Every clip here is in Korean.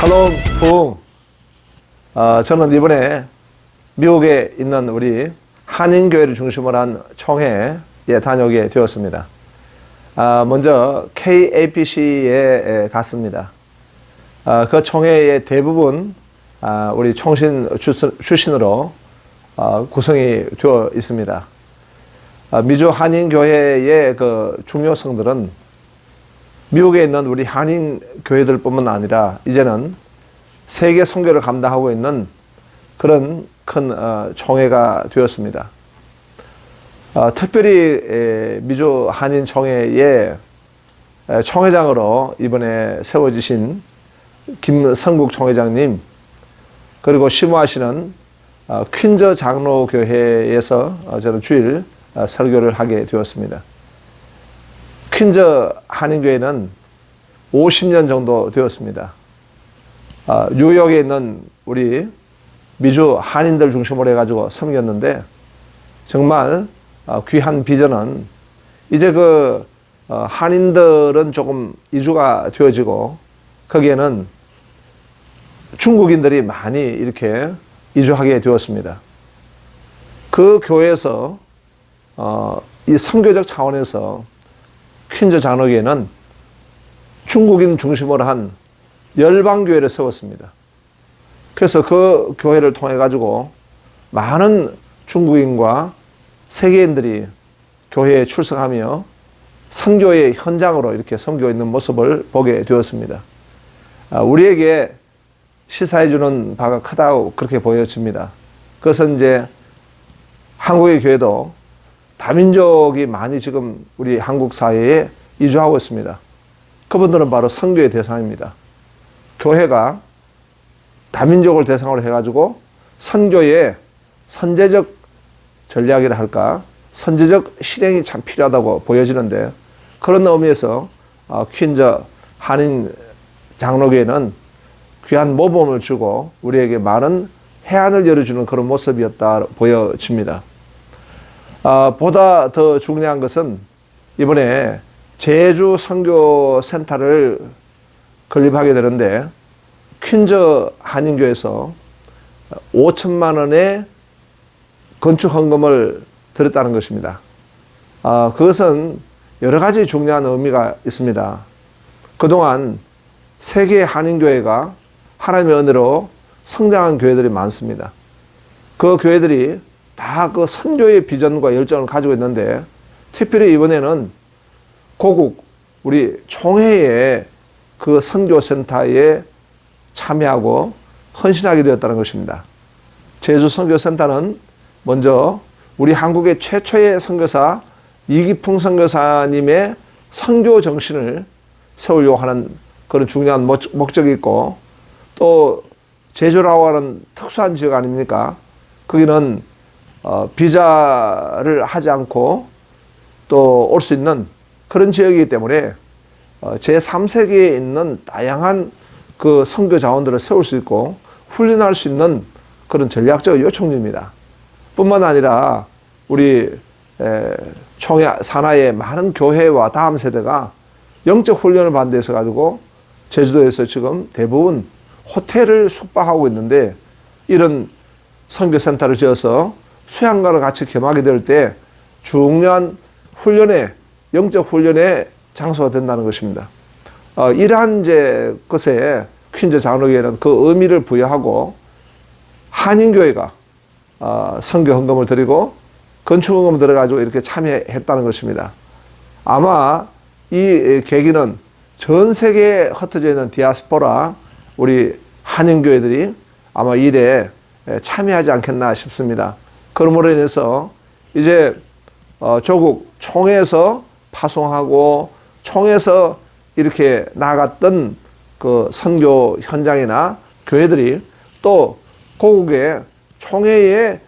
샬롬 부흥. 저는 이번에 미국에 있는 우리 한인교회를 중심으로 한 총회에 다녀오게 되었습니다. 먼저 KAPC에 갔습니다. 그 총회의 대부분 우리 총신 출신으로 구성이 되어 있습니다. 미주 한인교회의 그 중요성들은 미국에 있는 우리 한인 교회들뿐만 아니라 이제는 세계 선교를 감당하고 있는 그런 큰 총회가 되었습니다. 특별히 미주 한인 총회의 총회장으로 이번에 세워지신 김성국 총회장님, 그리고 심우하시는 퀸즈 장로교회에서 저는 주일 설교를 하게 되었습니다. 퀸즈 한인교회는 50년 정도 되었습니다. 뉴욕에 있는 우리 미주 한인들 중심으로 해가지고 섬겼는데, 정말 귀한 비전은 이제 그 한인들은 조금 이주가 되어지고 거기에는 중국인들이 많이 이렇게 이주하게 되었습니다. 그 교회에서 이 선교적 차원에서 퀸즈 장로교회는 중국인 중심으로 한 열방교회를 세웠습니다. 그래서 그 교회를 통해 가지고 많은 중국인과 세계인들이 교회에 출석하며 선교의 현장으로 이렇게 섬기고 있는 모습을 보게 되었습니다. 우리에게 시사해주는 바가 크다고 그렇게 보여집니다. 그것은 이제 한국의 교회도 다민족이 많이 지금 우리 한국 사회에 이주하고 있습니다. 그분들은 바로 선교의 대상입니다. 교회가 다민족을 대상으로 해가지고 선교의 선제적 전략이라 할까, 선제적 실행이 참 필요하다고 보여지는데, 그런 의미에서 퀸즈 한인 장로교회는 귀한 모범을 주고 우리에게 많은 해안을 열어주는 그런 모습이었다 보여집니다. 보다 더 중요한 것은 이번에 제주 선교센터를 건립하게 되는데, 퀸즈 한인교회에서 5천만 원의 건축 헌금을 드렸다는 것입니다. 그것은 여러 가지 중요한 의미가 있습니다. 그동안 세계 한인교회가 하나님의 은혜로 성장한 교회들이 많습니다. 그 교회들이 다 그 선교의 비전과 열정을 가지고 있는데, 특별히 이번에는 고국 우리 총회의 그 선교센터에 참여하고 헌신하게 되었다는 것입니다. 제주 선교센터는 먼저 우리 한국의 최초의 선교사 이기풍 선교사님의 선교 정신을 세우려고 하는 그런 중요한 목적이 있고, 또 제주라고 하는 특수한 지역 아닙니까? 거기는 비자를 하지 않고 또 올 수 있는 그런 지역이기 때문에 제3세계에 있는 다양한 그 선교 자원들을 세울 수 있고 훈련할 수 있는 그런 전략적 요청지입니다. 뿐만 아니라 우리 총회 산하의 많은 교회와 다음 세대가 영적 훈련을 받는 데 있어 가지고 제주도에서 지금 대부분 호텔을 숙박하고 있는데, 이런 선교센터를 지어서 수양관을 같이 겸하게 될 때 중요한 훈련의 영적 훈련의 장소가 된다는 것입니다. 이러한 이제 것에 퀸즈 장로교회는 그 의미를 부여하고 한인교회가 선교 헌금을 드리고 건축 헌금을 들어가지고 이렇게 참여했다는 것입니다. 아마 이 계기는 전 세계에 흩어져 있는 디아스포라 우리 한인교회들이 아마 이 일에 참여하지 않겠나 싶습니다. 그러므로 인해서 이제 조국 총회에서 파송하고 총회에서 이렇게 나갔던 그 선교 현장이나 교회들이 또 고국의 총회의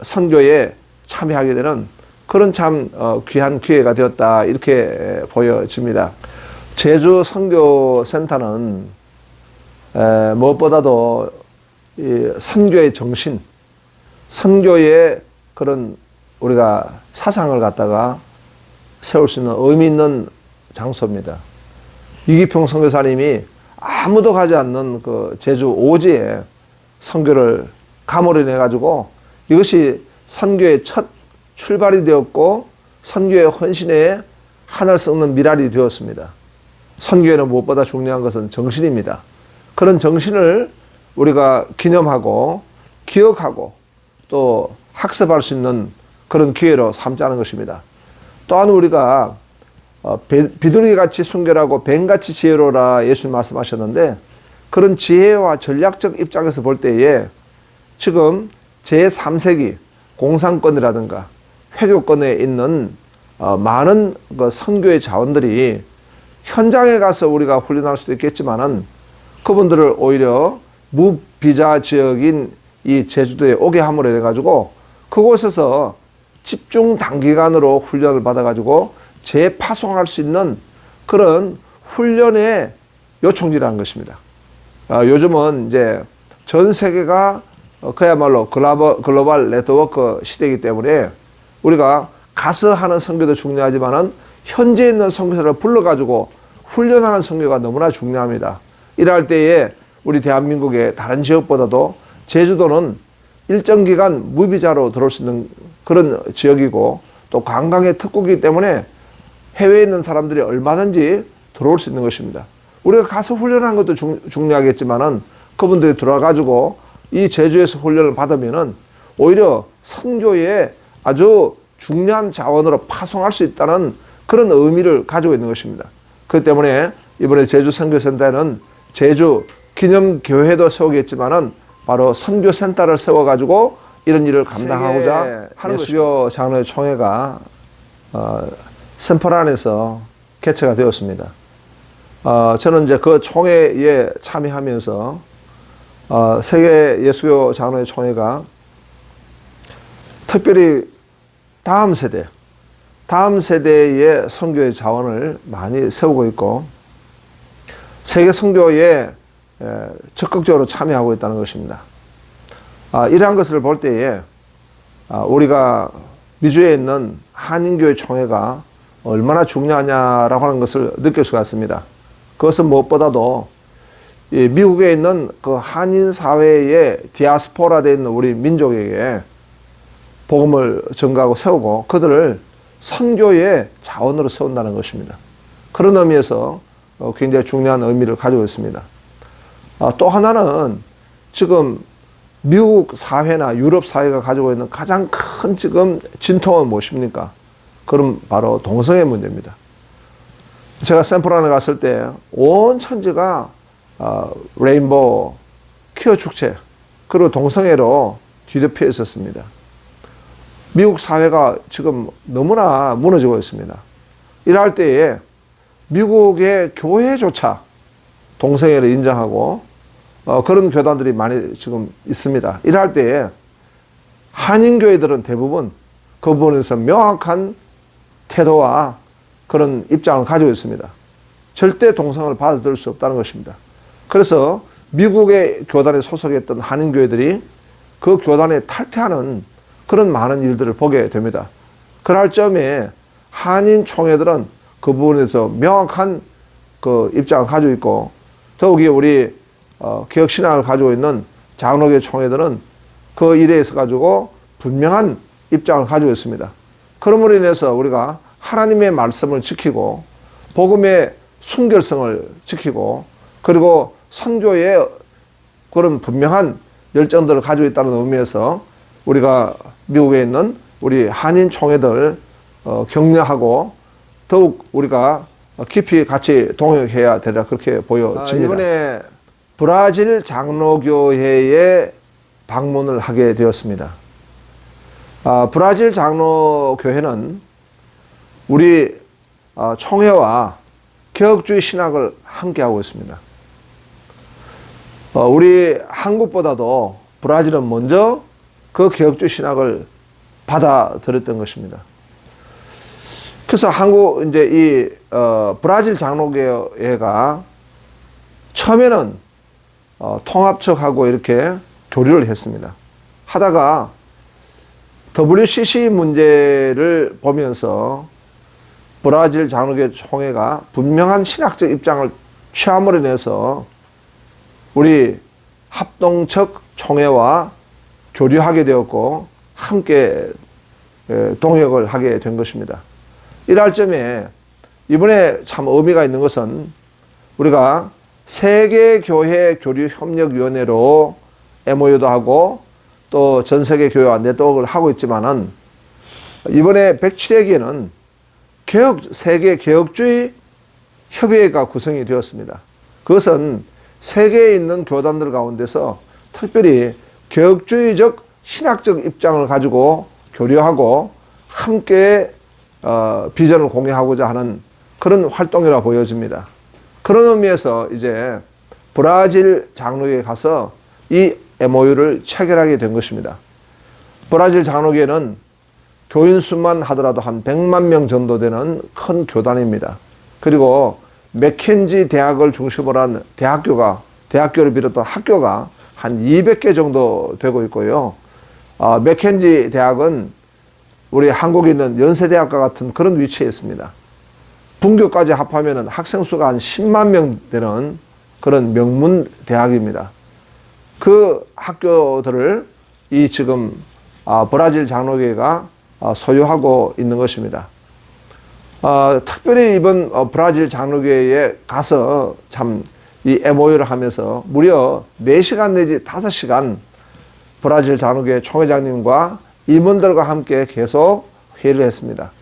선교에 참여하게 되는 그런 참 귀한 기회가 되었다, 이렇게 보여집니다. 제주 선교센터는 무엇보다도 이 선교의 정신, 선교의 그런 우리가 사상을 갖다가 세울 수 있는 의미 있는 장소입니다. 이기평 선교사님이 아무도 가지 않는 그 제주 오지에 선교를 가물어내 가지고 이것이 선교의 첫 출발이 되었고 선교의 헌신에 하늘 썩는 미랄이 되었습니다. 선교에는 무엇보다 중요한 것은 정신입니다. 그런 정신을 우리가 기념하고 기억하고 또 학습할 수 있는 그런 기회로 삼자는 것입니다. 또한 우리가 비둘기같이 순결하고 뱀같이 지혜로라 예수님 말씀하셨는데 그런 지혜와 전략적 입장에서 볼 때에 지금 제3세기 공산권이라든가 회교권에 있는 많은 그 선교의 자원들이 현장에 가서 우리가 훈련할 수도 있겠지만은 그분들을 오히려 무비자 지역인 이 제주도에 오게 함으로 해가지고 그곳에서 집중 단기간으로 훈련을 받아가지고 재파송할 수 있는 그런 훈련의 요청지라는 것입니다. 요즘은 이제 전 세계가 그야말로 글로벌 네트워크 시대이기 때문에 우리가 가서 하는 선교도 중요하지만은 현재 있는 선교사를 불러가지고 훈련하는 선교가 너무나 중요합니다. 이럴 때에 우리 대한민국의 다른 지역보다도 제주도는 일정 기간 무비자로 들어올 수 있는 그런 지역이고 또 관광의 특구이기 때문에 해외에 있는 사람들이 얼마든지 들어올 수 있는 것입니다. 우리가 가서 훈련하는 것도 중요하겠지만은 그분들이 들어와가지고 이 제주에서 훈련을 받으면은 오히려 선교에 아주 중요한 자원으로 파송할 수 있다는 그런 의미를 가지고 있는 것입니다. 그렇기 때문에 이번에 제주 선교센터에는 제주 기념교회도 세우겠지만은 바로 선교센터를 세워가지고 이런 일을 감당하고자 하는 예수교 장로회 총회가 샘플안에서 개최가 되었습니다. 저는 이제 그 총회에 참여하면서 세계 예수교 장로회 총회가 특별히 다음 세대의 선교의 자원을 많이 세우고 있고 세계 선교에 적극적으로 참여하고 있다는 것입니다. 이러한 것을 볼 때에 우리가 미주에 있는 한인교회 총회가 얼마나 중요하냐라고 하는 것을 느낄 수가 있습니다. 그것은 무엇보다도 미국에 있는 그 한인 사회의 디아스포라 되어 있는 우리 민족에게 복음을 전가하고 세우고 그들을 선교의 자원으로 세운다는 것입니다. 그런 의미에서 굉장히 중요한 의미를 가지고 있습니다. 또 하나는 지금 미국 사회나 유럽 사회가 가지고 있는 가장 큰 지금 진통은 무엇입니까? 그럼 바로 동성애 문제입니다. 제가 샌프란에 갔을 때 온 천지가 레인보우 퀴어 축제 그리고 동성애로 뒤덮여 있었습니다. 미국 사회가 지금 너무나 무너지고 있습니다. 이럴 때에 미국의 교회조차 동성애를 인정하고 그런 교단들이 많이 지금 있습니다. 이럴 때에 한인교회들은 대부분 그 부분에서 명확한 태도와 그런 입장을 가지고 있습니다. 절대 동성애를 받아들일 수 없다는 것입니다. 그래서 미국의 교단에 소속했던 한인교회들이 그 교단에 탈퇴하는 그런 많은 일들을 보게 됩니다. 그럴 점에 한인 총회들은 그 부분에서 명확한 그 입장을 가지고 있고 더욱이 우리 개혁신앙을 가지고 있는 장로교 총회들은 그 일에 있어 가지고 분명한 입장을 가지고 있습니다. 그러므로 인해서 우리가 하나님의 말씀을 지키고 복음의 순결성을 지키고 그리고 선교의 그런 분명한 열정들을 가지고 있다는 의미에서 우리가 미국에 있는 우리 한인 총회들 격려하고 더욱 우리가 깊이 같이 동역해야 되리라 그렇게 보여집니다. 이번에 브라질 장로교회에 방문을 하게 되었습니다. 브라질 장로교회는 우리 총회와 개혁주의 신학을 함께하고 있습니다. 우리 한국보다도 브라질은 먼저 그 개혁주의 신학을 받아들였던 것입니다. 그래서 이제 이 브라질 장로교회가 처음에는 통합측하고 이렇게 교류를 했습니다. 하다가 WCC 문제를 보면서 브라질 장로교회 총회가 분명한 신학적 입장을 취함으로 인해서 우리 합동척 총회와 교류하게 되었고 함께 동역을 하게 된 것입니다. 이럴 점에 이번에 참 의미가 있는 것은 우리가 세계교회교류협력위원회로 MOU도 하고 또 전세계교회와 네트워크를 하고 있지만은 이번에 107회기에는 세계개혁주의 협의회가 구성이 되었습니다. 그것은 세계에 있는 교단들 가운데서 특별히 개혁주의적 신학적 입장을 가지고 교류하고 함께 비전을 공유하고자 하는 그런 활동이라 보여집니다. 그런 의미에서 이제 브라질 장로교에 가서 이 MOU를 체결하게 된 것입니다. 브라질 장로교회는 교인 수만 하더라도 한 100만 명 정도 되는 큰 교단입니다. 그리고 맥켄지 대학을 중심으로 한 대학교를 비롯한 학교가 한 200개 정도 되고 있고요. 맥켄지 대학은 우리 한국에 있는 연세대학과 같은 그런 위치에 있습니다. 분교까지 합하면 학생 수가 한 10만 명 되는 그런 명문 대학입니다. 그 학교들을 이 지금 브라질 장로교회가 소유하고 있는 것입니다. 특별히 이번 브라질 장로교회에 가서 참 이 MOU를 하면서 무려 4시간 내지 5시간 브라질 장로교회 총회장님과 임원들과 함께 계속 회의를 했습니다.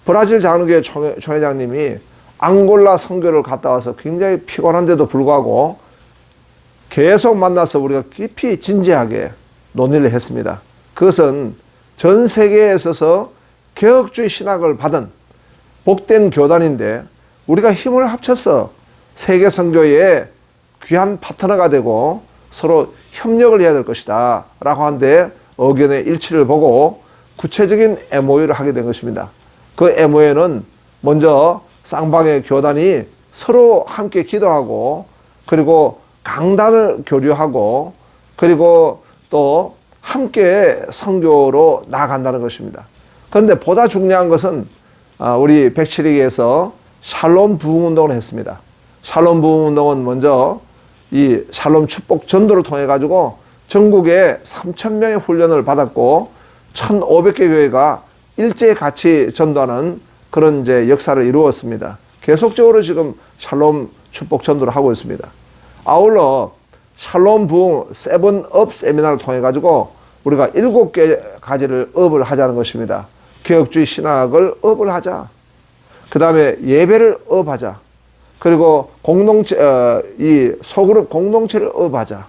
브라질 장로교회 총회장님이 앙골라 선교를 갔다 와서 굉장히 피곤한데도 불구하고 계속 만나서 우리가 깊이 진지하게 논의를 했습니다. 그것은 전 세계에 있어서 개혁주의 신학을 받은 복된 교단인데 우리가 힘을 합쳐서 세계 선교의 귀한 파트너가 되고 서로 협력을 해야 될 것이다 라고 하는데 의견의 일치를 보고 구체적인 MOU를 하게 된 것입니다. 그 MOU는 먼저 쌍방의 교단이 서로 함께 기도하고 그리고 강단을 교류하고 그리고 또 함께 선교로 나아간다는 것입니다. 그런데 보다 중요한 것은 우리 107회에서 샬롬 부흥운동을 했습니다. 샬롬 부흥운동은 먼저 이 샬롬 축복 전도를 통해 가지고 전국에 3,000명의 훈련을 받았고 1,500개 교회가 일제히 같이 전도하는 그런 이제 역사를 이루었습니다. 계속적으로 지금 샬롬 축복 전도를 하고 있습니다. 아울러 샬롬 부흥 세븐업 세미나를 통해 가지고 우리가 7가지를 업을 하자는 것입니다. 개혁주의 신학을 업을 하자. 그 다음에 예배를 업하자. 그리고 공동체, 이 소그룹 공동체를 업하자.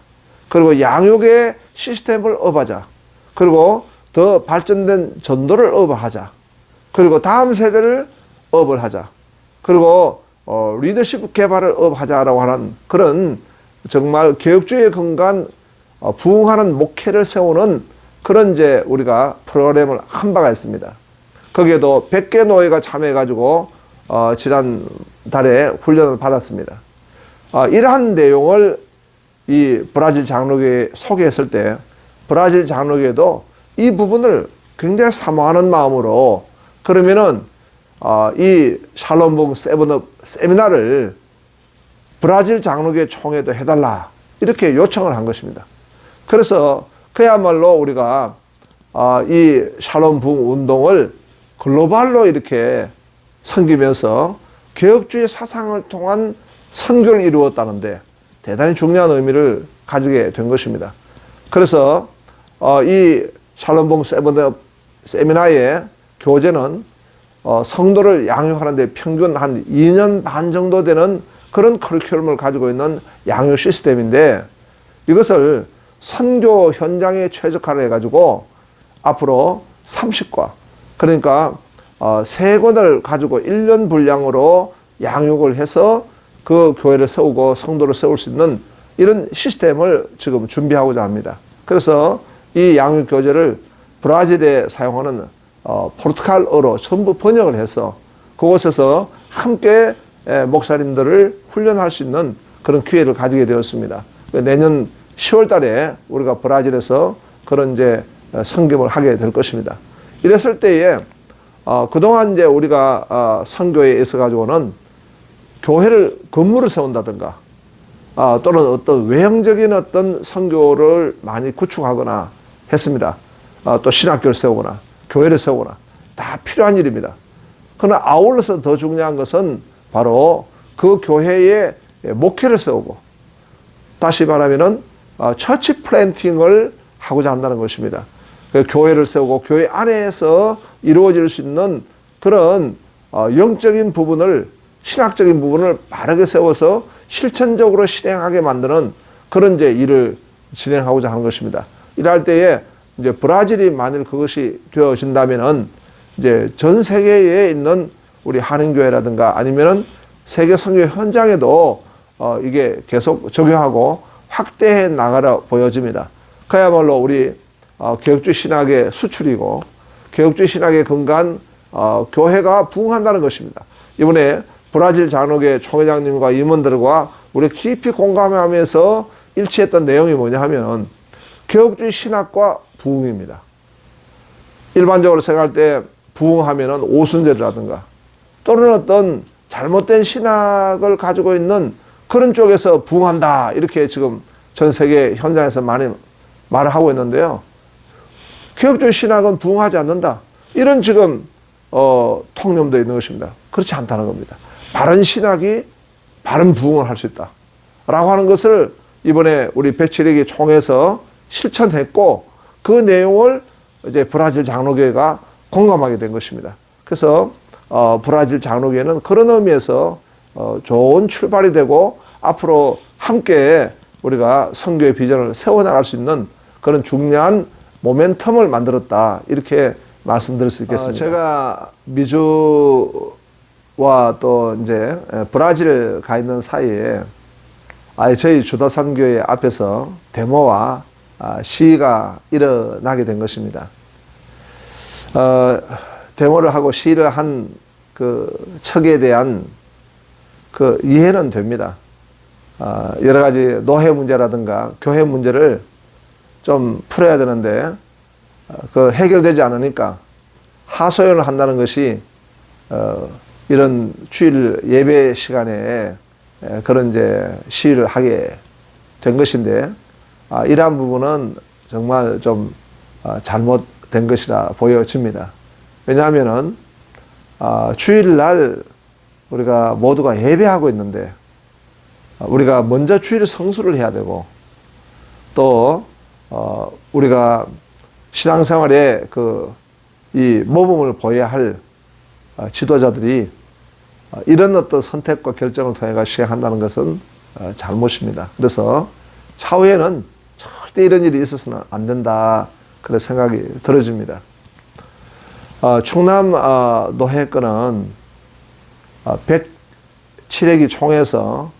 그리고 양육의 시스템을 업하자. 그리고 더 발전된 전도를 업하자. 그리고 다음 세대를 업을 하자. 그리고 리더십 개발을 업하자라고 하는 그런 정말 개혁주의에 근간 부흥하는 목회를 세우는 그런 이제 우리가 프로그램을 한 바가 있습니다. 거기에도 100개 노예가 참여해가지고 지난 달에 훈련을 받았습니다. 이러한 내용을 이 브라질 장로교회에 소개했을 때 브라질 장로교회도 이 부분을 굉장히 사모하는 마음으로 그러면은 이 샬롬 세븐업 세미나를 브라질 장로교회 총회도 해달라 이렇게 요청을 한 것입니다. 그래서 그야말로 우리가 이 샬롬 부흥 운동을 글로벌로 이렇게 섬기면서 개혁주의 사상을 통한 선교를 이루었다는데 대단히 중요한 의미를 가지게 된 것입니다. 그래서 이 샬롬 부흥 세븐업 세미나의 교재는 성도를 양육하는데 평균 한 2년 반 정도 되는 그런 커리큘럼을 가지고 있는 양육 시스템인데 이것을 선교 현장에 최적화를 해가지고 앞으로 30과 그러니까 3권을 가지고 1년 분량으로 양육을 해서 그 교회를 세우고 성도를 세울 수 있는 이런 시스템을 지금 준비하고자 합니다. 그래서 이 양육 교재를 브라질에 사용하는 포르투갈어로 전부 번역을 해서 그곳에서 함께 목사님들을 훈련할 수 있는 그런 기회를 가지게 되었습니다. 내년 10월 달에 우리가 브라질에서 그런 이제 선교를 하게 될 것입니다. 이랬을 때에 그동안 이제 우리가 선교에 있어 가지고는 교회를 건물을 세운다든가 또는 어떤 외형적인 어떤 선교를 많이 구축하거나 했습니다. 또 신학교를 세우거나 교회를 세우거나 다 필요한 일입니다. 그러나 아울러서 더 중요한 것은 바로 그 교회의 목회를 세우고, 다시 말하면은 처치 플랜팅을 하고자 한다는 것입니다. 교회를 세우고 교회 안에서 이루어질 수 있는 그런 영적인 부분을, 신학적인 부분을 바르게 세워서 실천적으로 실행하게 만드는 그런 이제 일을 진행하고자 하는 것입니다. 이럴 때에 이제 브라질이 만일 그것이 되어진다면은 이제 전 세계에 있는 우리 한인교회라든가 아니면은 세계 선교 현장에도 이게 계속 적용하고 확대해 나가려 보여집니다. 그야말로 우리 개혁주의 신학의 수출이고 개혁주의 신학의 근간 교회가 부흥한다는 것입니다. 이번에 브라질 장로교 총회장님과 임원들과 우리 깊이 공감하면서 일치했던 내용이 뭐냐 하면 개혁주의 신학과 부흥입니다. 일반적으로 생각할 때 부흥하면은 오순절이라든가 또는 어떤 잘못된 신학을 가지고 있는 그런 쪽에서 부흥한다, 이렇게 지금 전 세계 현장에서 많이 말을 하고 있는데요. 개혁주의 신학은 부흥하지 않는다, 이런 지금 통념도 있는 것입니다. 그렇지 않다는 겁니다. 바른 신학이 바른 부흥을 할 수 있다 라고 하는 것을 이번에 우리 107회기 총회에서 실천했고, 그 내용을 이제 브라질 장로교회가 공감하게 된 것입니다. 그래서 브라질 장로교회는 그런 의미에서 좋은 출발이 되고 앞으로 함께 우리가 선교의 비전을 세워나갈 수 있는 그런 중요한 모멘텀을 만들었다, 이렇게 말씀드릴 수 있겠습니다. 제가 미주와 또 이제 브라질 가 있는 사이에 저희 주다산교회 앞에서 데모와 시위가 일어나게 된 것입니다. 데모를 하고 시위를 한 그 척에 대한 그 이해는 됩니다. 여러 가지 노회 문제라든가 교회 문제를 좀 풀어야 되는데 그 해결되지 않으니까 하소연을 한다는 것이 이런 주일 예배 시간에 그런 이제 시위를 하게 된 것인데, 이러한 부분은 정말 좀 잘못된 것이라 보여집니다. 왜냐하면은 주일날 우리가 모두가 예배하고 있는데 우리가 먼저 주일 성수를 해야 되고, 또 우리가 신앙생활에 이 모범을 보여야 할 지도자들이 이런 어떤 선택과 결정을 통해 시행한다는 것은 잘못입니다. 그래서 차후에는 절대 이런 일이 있어서는 안 된다, 그런 생각이 들어집니다. 충남 노회 건은 107회기 총회에서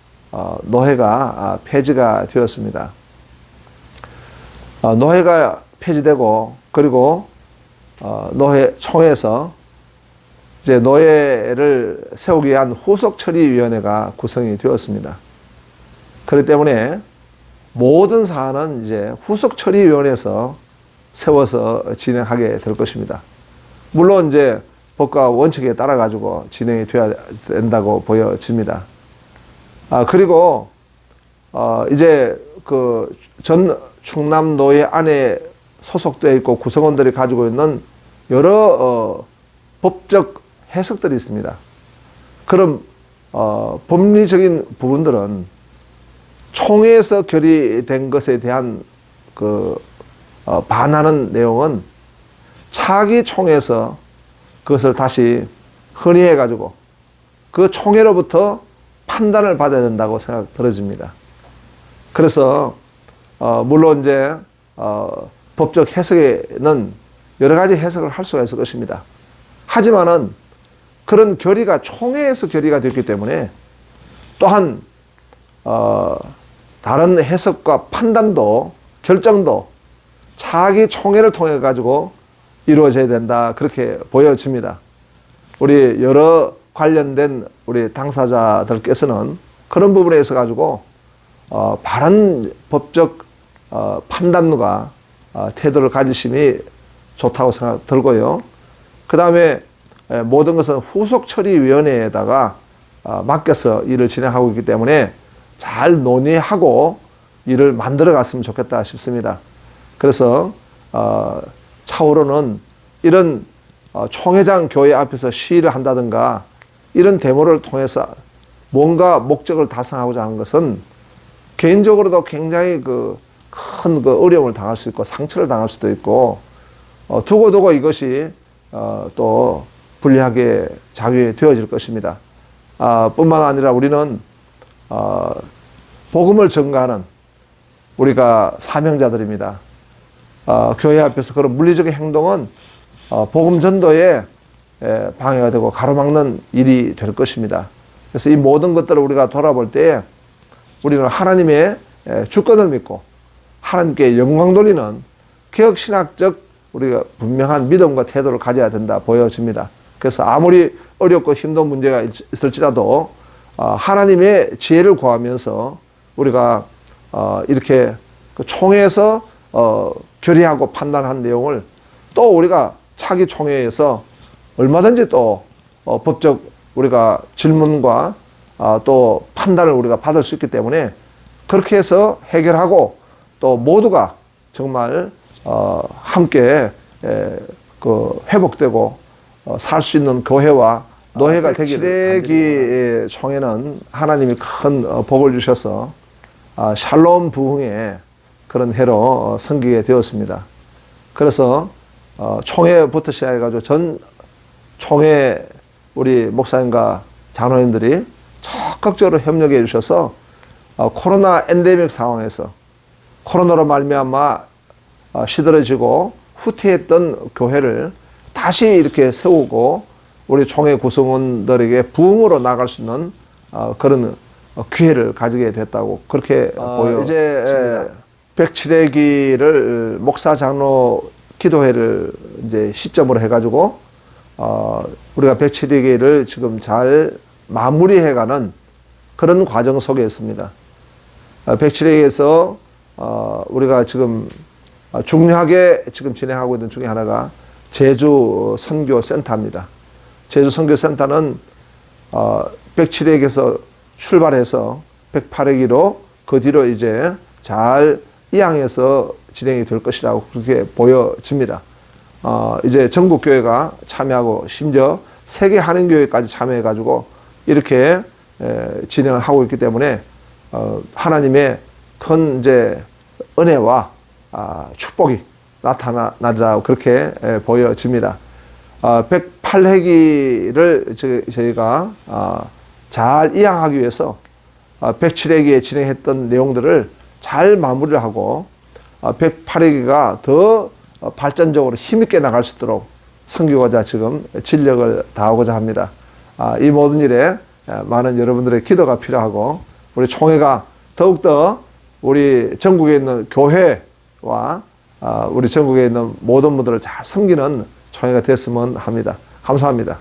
노회가 폐지가 되었습니다. 노회가 폐지되고, 그리고 노회 총회에서 이제 노회를 세우기 위한 후속처리위원회가 구성이 되었습니다. 그렇기 때문에 모든 사안은 이제 후속처리위원회에서 세워서 진행하게 될 것입니다. 물론 이제 법과 원칙에 따라 가지고 진행이 되어야 된다고 보여집니다. 그리고 이제 그 전 충남 노회 안에 소속되어 있고 구성원들이 가지고 있는 여러 법적 해석들이 있습니다. 그럼 법리적인 부분들은 총회에서 결의된 것에 대한 반하는 내용은 차기 총회에서 그것을 다시 헌의해 가지고 그 총회로부터 판단을 받아야 된다고 생각 들어집니다. 그래서 물론 이제 법적 해석에는 여러 가지 해석을 할 수가 있을 것입니다. 하지만은 그런 결의가 총회에서 결의가 됐기 때문에 또한 다른 해석과 판단도 결정도 차기 총회를 통해 가지고 이루어져야 된다, 그렇게 보여집니다. 우리 여러 관련된 우리 당사자들께서는 그런 부분에 있어 가지고 바른 법적 판단과 태도를 가지심이 좋다고 생각 들고요. 그 다음에 모든 것은 후속처리위원회에다가 맡겨서 일을 진행하고 있기 때문에 잘 논의하고 일을 만들어 갔으면 좋겠다 싶습니다. 그래서 차후로는 이런 총회장 교회 앞에서 시위를 한다든가 이런 데모를 통해서 뭔가 목적을 달성하고자 하는 것은 개인적으로도 굉장히 큰 어려움을 당할 수 있고 상처를 당할 수도 있고 두고두고 이것이 또 불리하게 작용되어질 것입니다. 뿐만 아니라 우리는 복음을 전가하는 우리가 사명자들입니다. 교회 앞에서 그런 물리적인 행동은 복음 전도에 방해가 되고 가로막는 일이 될 것입니다. 그래서 이 모든 것들을 우리가 돌아볼 때 우리는 하나님의 주권을 믿고 하나님께 영광 돌리는 개혁신학적 우리가 분명한 믿음과 태도를 가져야 된다 보여집니다. 그래서 아무리 어렵고 힘든 문제가 있을지라도 하나님의 지혜를 구하면서 우리가 이렇게 총회에서 결의하고 판단한 내용을 또 우리가 차기 총회에서 얼마든지 또 법적 우리가 질문과 또 판단을 우리가 받을 수 있기 때문에 그렇게 해서 해결하고 또 모두가 정말 함께 회복되고 살 수 있는 교회와 노회가 되기를. 칠레기 총회는 하나님이 큰 복을 주셔서 샬롬 부흥의 그런 해로 섬기게 되었습니다. 그래서 총회부터 시작해가지고 전 총회 우리 목사님과 장로님들이 적극적으로 협력해 주셔서 코로나 엔데믹 상황에서 코로나로 말미암아 시들어지고 후퇴했던 교회를 다시 이렇게 세우고 우리 총회 구성원들에게 부흥으로 나갈 수 있는 그런 기회를 가지게 됐다고 그렇게 보여집니다. 이제 107회기를 목사 장로 기도회를 이제 시점으로 해가지고 우리가 107회기를 지금 잘 마무리해가는 그런 과정 속에 있습니다. 107회기에서 우리가 지금 중요하게 지금 진행하고 있는 중에 하나가 제주 선교센터입니다. 제주 선교센터는 107회기에서 출발해서 108회기로 그 뒤로 이제 잘 이양해서 진행이 될 것이라고 그렇게 보여집니다. 이제 전국 교회가 참여하고 심지어 세계 한인교회까지 참여해가지고 이렇게 진행을 하고 있기 때문에 하나님의 큰 이제 은혜와 축복이 나타나리라고 그렇게 보여집니다. 108회기를 저희가 잘 이양하기 위해서 107회기에 진행했던 내용들을 잘 마무리를 하고 108회기가 더 발전적으로 힘있게 나갈 수 있도록 선교하고자 지금 진력을 다하고자 합니다. 이 모든 일에 많은 여러분들의 기도가 필요하고 우리 총회가 더욱더 우리 전국에 있는 교회와 우리 전국에 있는 모든 분들을 잘 섬기는 총회가 됐으면 합니다. 감사합니다.